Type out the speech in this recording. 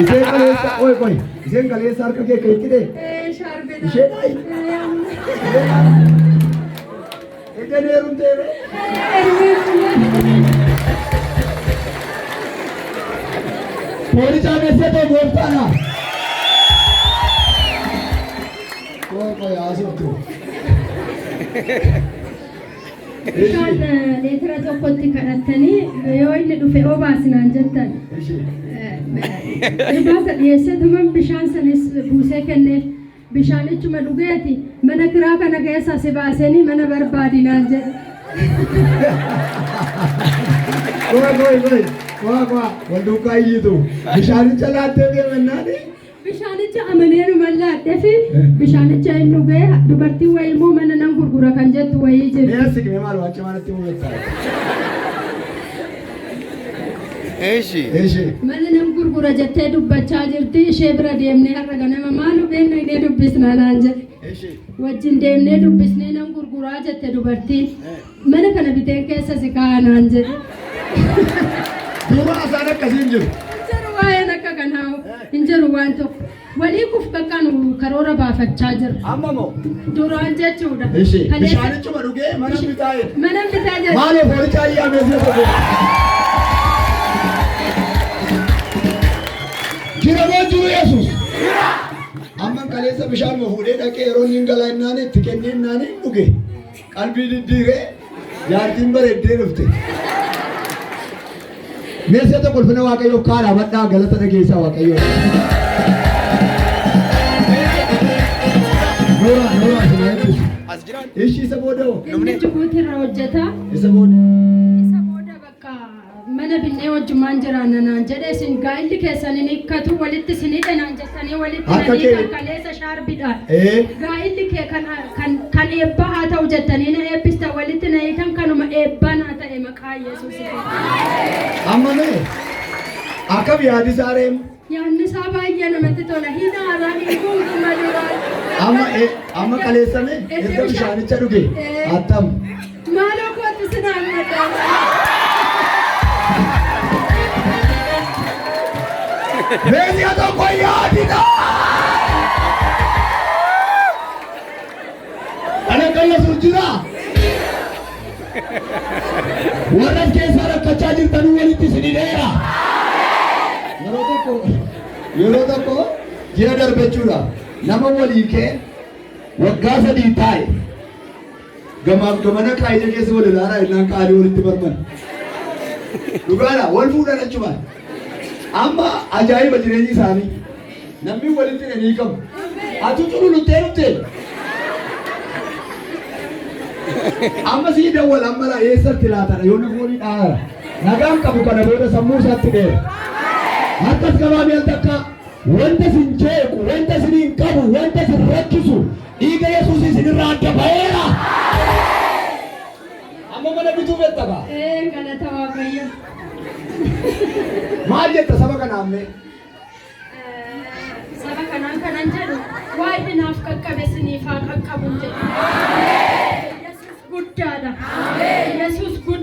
Isheen kaleessa qoy. Isheen kaleessa harka kee keekkide. Shaarbeta. Isheen ayi. Ejeen heerumteere. Poolichaa meesseetoo gooftaadha. Qoy haasoftu. Bishaan leetira tokkotti kadhattanii yoo inni dhufe obaasinaan jettan. Irbaata dhiyeesseetuman bishaan sanis buusee kenneef bishaanichuma dhugeeti mana kiraa kana keessa si baasanii mana barbaadinaan jedhe. Qoy. Wal duukaa iyyitu. Bishaanicha laattee deemannaani. Bishaanicha amaneenu mallaadhee fi bishaanicha hin dhugee dubartiin wayii immoo mana nan gurgura kan jettu wayii jirti. Mee asii maal waachi manatti mul'ata? Eeshi. Mana nan gurgura jettee dubbachaa jirti ishee bira deemnee har'a ganama maal beekna inni dubbisnaa naan jedhe. Wajjin deemnee dubbisnee nan gurguraa jette dubartiin. Mana kana biteen keessa si kaa'aa naan jedhe. Duuba asaan akkasiin jiru. Waa'een akka kanaa hin jiru waan tokko. Walii kuf kakkaanu karoora baafachaa jira. Amma moo? Duraan jechuudha. Bishaanichuma dhugee mana bitaa jira. Mana bitaa jira. Maaloo poolichaa iyyaamee si tokko. Jira moo jiru Yesuus? Amma kaleessa bishaan fuudhee dhaqee yeroo inni galaannaan itti kenninnaan dhuge. Qalbii diddiiree jaartiin bareeddee dhufte. Meeshaa tokko ulfina Waaqayyoo kaadhaa badhaa galata dhageessaa Waaqayyoo. Noora sinaa eebbisu. Ishii isa booda hoo? Inni Jibuutirra hojjeta. Isa booda. Isa booda bakka mana binnee wajjumaan jiraanna naan jedhe isin gaa'illi keessaniin hiikkatu walitti isin hidhanaan jettanii walitti hidhanii kan kaleessa shaarbidhaan. Gaa'illi kee kan eebba haa ta'u jettanii na eebbista walitti na hiikan kanuma eebbaan haa ta'e maqaa Yesuusiin. Amma mee akkam yaadi saareen? Yaadni isaa baay'ee namatti tola. Hinaarraa hin guutuma duraan. Amma kaleessame erga bishaanicha dhuge attam. Maaloo kootu sinaan madaalaa. Meeshaa tokko yaadina. Ana kalla surjira. Warra keessa rakkachaa jirtanuu walitti isinidheera. Yeroo tokko ji'a darbachuudha. Nama walii kee waggaa 3 taa'e. Gamaaf gamana kaayija keessa wal ilaalaa innaan qaalii walitti barman. Dhugaadha wal fuudhan achumaan. Amma ajaa'iba jireenyi isaanii. Namni walitti hidhanii qabu. Atu cululuttee. Amma sii dawwal amma laa eessatti laatana yoo namoonni dhaara. Nagaan qabu kana booda sammuu isaatti dheera. Harkas gabaabee al takka wanta sin jeequ, wanta sin hin qabu, wanta sin rakkisu dhiiga Yesuus isinirraa adda ba'eera. Amma mana bituu beektaba. Galata Waaqayyo. Maal jetta saba kanaaf mee? Saba kanaan kanan jedhu waa'ee naaf qaqqabe siniif haa qaqqabu jedhu. Yesuus guddaadha. Yesuus guddaadha.